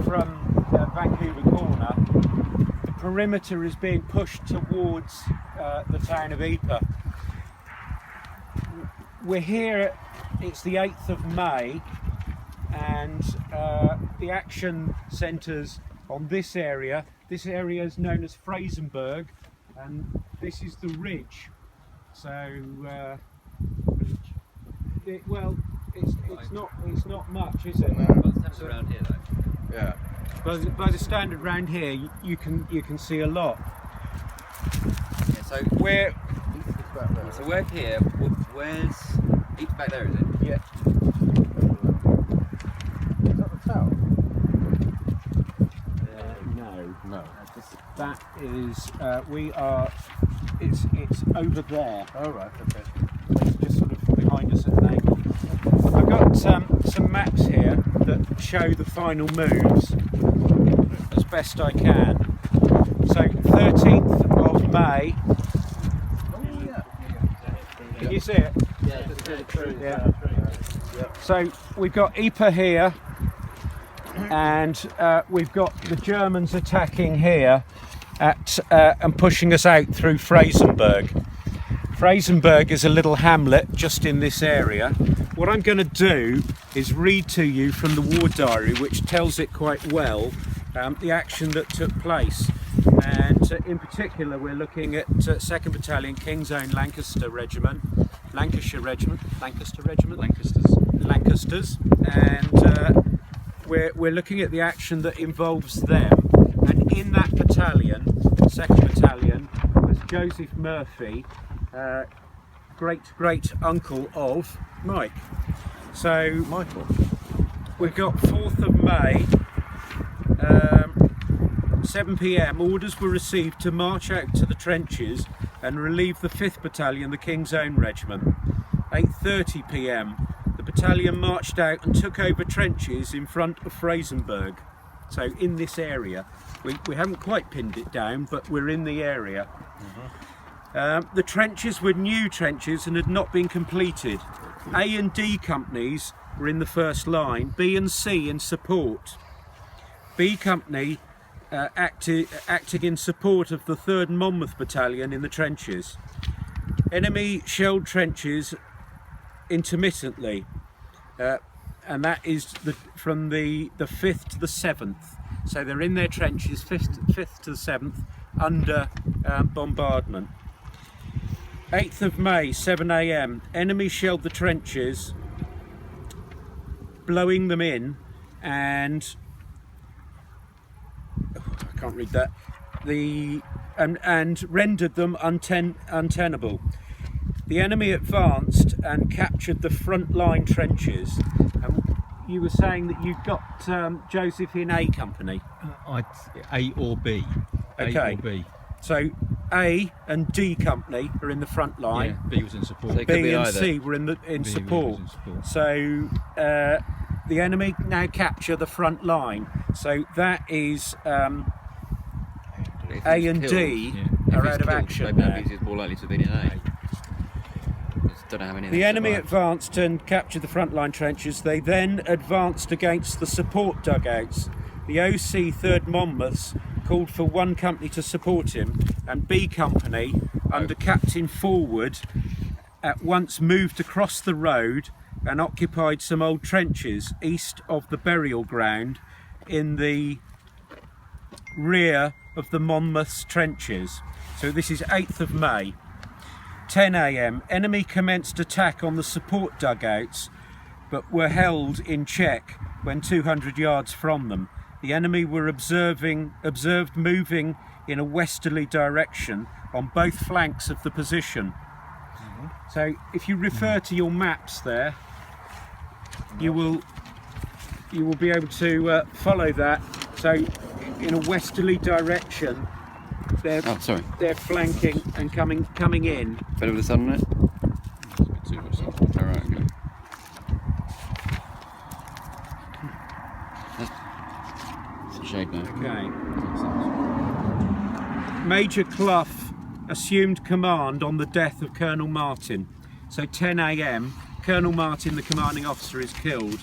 from Vancouver Corner, the perimeter is being pushed towards the town of Ypres. We're here, it's the 8th of May, and the action centres on this area. This area is known as Frezenberg, and this is the ridge. So, it's not much, is it? So, around here, though. Yeah. By the standard round here, you can see a lot. Yeah, so we're here. Where's each back there? Is it? Yeah. Is that the tower? No. That is. We are. It's over there. Oh right. Okay. It's just sort of behind us at an angle. I've got some maps here that show the final moves as best I can. So 13th of May. Oh yeah. Can you see it? Yeah, just get it through. Yeah. So we've got Ypres here, and we've got the Germans attacking here and pushing us out through Frezenberg. Frezenberg is a little hamlet just in this area. What I'm going to do is read to you from the war diary, which tells it quite well, the action that took place. And in particular, we're looking at 2nd Battalion King's Own Lancashire Regiment, Lancasters, and we're looking at the action that involves them. And in that battalion, 2nd Battalion, was Joseph Murphy, great uncle of Mike. So Michael. we've got 4th of May, 7 p.m. orders were received to march out to the trenches and relieve the 5th Battalion, the King's Own Regiment. 8:30 p.m. the battalion marched out and took over trenches in front of Frezenberg. So in this area, we haven't quite pinned it down, but we're in the area. The trenches were new trenches and had not been completed. A and D companies were in the first line, B and C in support. B company acting in support of the 3rd Monmouth Battalion in the trenches. Enemy shelled trenches intermittently, and that is from the 5th to the 7th. So they're in their trenches 5th to the 7th under bombardment. 8th of May, 7 a.m. enemy shelled the trenches, blowing them in, and I can't read that. And rendered them untenable. The enemy advanced and captured the front line trenches. You were saying that you've got Joseph in A company. A or B. Okay. A or B. So A and D company are in the front line. Yeah, B was in support. So B and C were in support. So the enemy now capture the front line. So that is A and D are out of action now. Maybe he's more likely to be in A. Don't know how many. The enemy advanced and captured the front line trenches. They then advanced against the support dugouts. The OC 3rd Monmouths called for one company to support him, and B company, under Captain Forward, at once moved across the road and occupied some old trenches east of the burial ground in the rear of the Monmouths trenches. So this is 8th of May. 10 a.m. enemy commenced attack on the support dugouts, but were held in check when 200 yards from them. The enemy were observed moving in a westerly direction on both flanks of the position. So if you refer to your maps there, you will be able to follow that. So in a westerly direction, they're flanking and coming in. Better with the sun on it? Too much sun. Alright, okay. It's a shade now. Okay. Major Clough assumed command on the death of Colonel Martin. So 10 a.m. Colonel Martin, the commanding officer, is killed.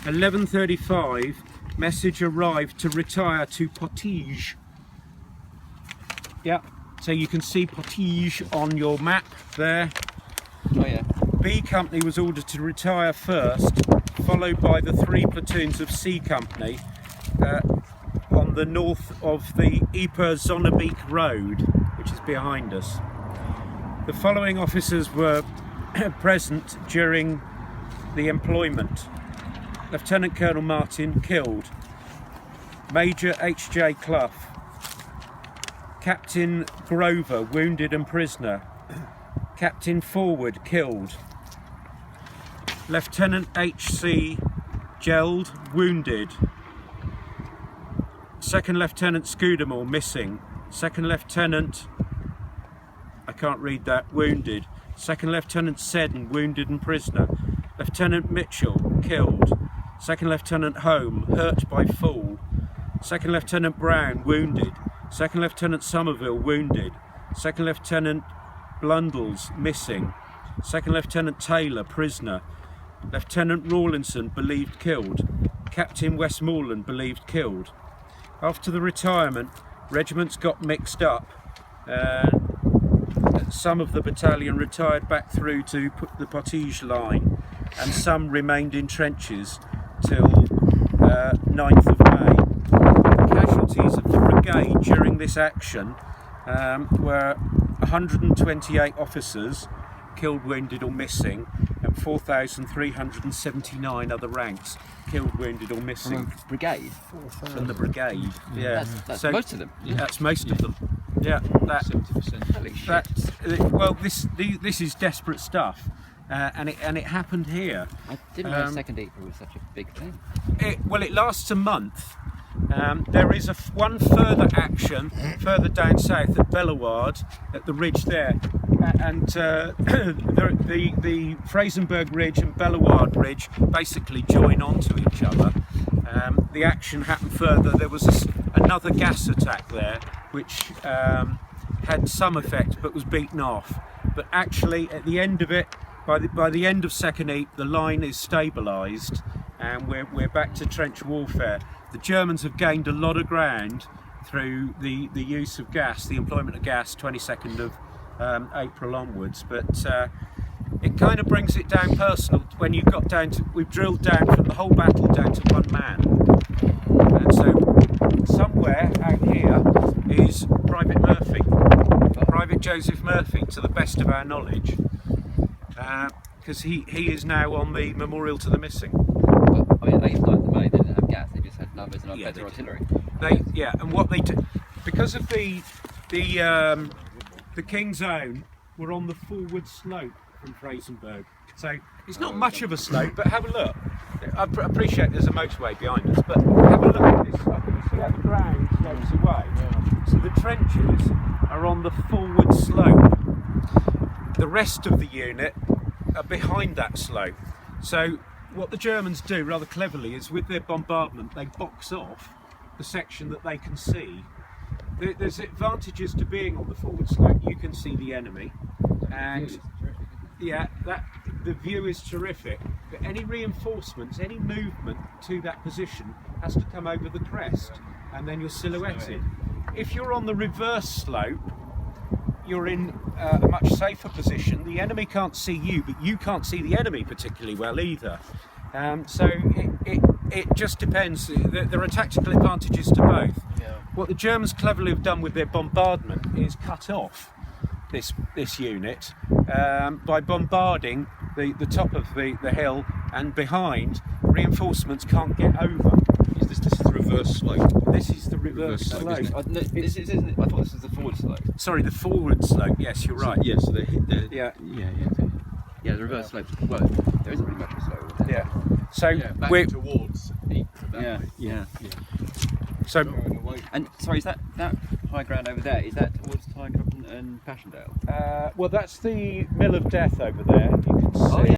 11:35, Message arrived to retire to Potige. Yeah, so you can see Potige on your map there. Oh yeah. B Company was ordered to retire first, followed by the 3 platoons of C Company on the north of the Yper Zonnebeek Road, which is behind us. The following officers were present during the employment. Lieutenant Colonel Martin, killed. Major H.J. Clough. Captain Grover, wounded and prisoner. Captain Forward, killed. Lieutenant H.C. Geld, wounded. Second Lieutenant Scudamore, missing. Second Lieutenant, I can't read that, wounded. Second Lieutenant Seddon, wounded and prisoner. Lieutenant Mitchell, killed. Second Lieutenant Home, hurt by fall. Second Lieutenant Brown, wounded. Second Lieutenant Somerville, wounded. Second Lieutenant Blundells, missing. Second Lieutenant Taylor, prisoner. Lieutenant Rawlinson, believed killed. Captain Westmoreland, believed killed. After the retirement, regiments got mixed up. Some of the battalion retired back through to the Potige line, and some remained in trenches till 9th of May. The casualties of the brigade during this action were 128 officers killed, wounded or missing, and 4,379 other ranks killed, wounded or missing. From a brigade? From the brigade, yeah. That's So most of them. that's most of them. Yeah, 70%. Holy shit. that's well. This is desperate stuff, and it happened here. I didn't know Second Yper was such a big thing. It lasts a month. There is one further action further down south at Bellewaerde, at the ridge there, and the Frezenberg Ridge and Bellewaerde Ridge basically join onto each other. The action happened further. There was another gas attack there, which had some effect but was beaten off. But actually, at the end of it, by the end of Second Yper, the line is stabilised, and we're back to trench warfare. The Germans have gained a lot of ground through the use of gas, the employment of gas, 22nd of April onwards, but it kind of brings it down personal when you've got down to, we've drilled down from the whole battle down to one man. And so somewhere out here is Private Murphy, Private Joseph Murphy, to the best of our knowledge, because he is now on the memorial to the missing. But, I mean, they started the May, they didn't have gas, they just had numbers and better artillery. And what they do, because of the King's Own, were on the forward slope from Frezenberg. So it's not much of a slope, but have a look. I appreciate there's a motorway behind us, but have a look at this slope. You see how the ground slopes away? So the trenches are on the forward slope. The rest of the unit are behind that slope. So what the Germans do rather cleverly is, with their bombardment, they box off the section that they can see. There's advantages to being on the forward slope. You can see the enemy, and the view is terrific. But any reinforcements, any movement to that position has to come over the crest, and then you're silhouetted. If you're on the reverse slope, you're in a much safer position. The enemy can't see you, but you can't see the enemy particularly well either. So it just depends. There are tactical advantages to both. Yeah. What the Germans cleverly have done with their bombardment is cut off this unit by bombarding the top of the hill, and behind, reinforcements can't get over. This is the reverse slope. This is the reverse slope. I thought this was the forward slope. Sorry, the forward slope. Yes, you're right. Yeah, so they're Yeah. Yeah, the reverse slope. Well, there isn't really much of a slope. Yeah. So Back we're towards Yper. Yeah. so And sorry, is that high ground over there? Is that towards Tyncroft and Passchendaele? well, that's the Mill of Death over there. You can see. Oh, yeah.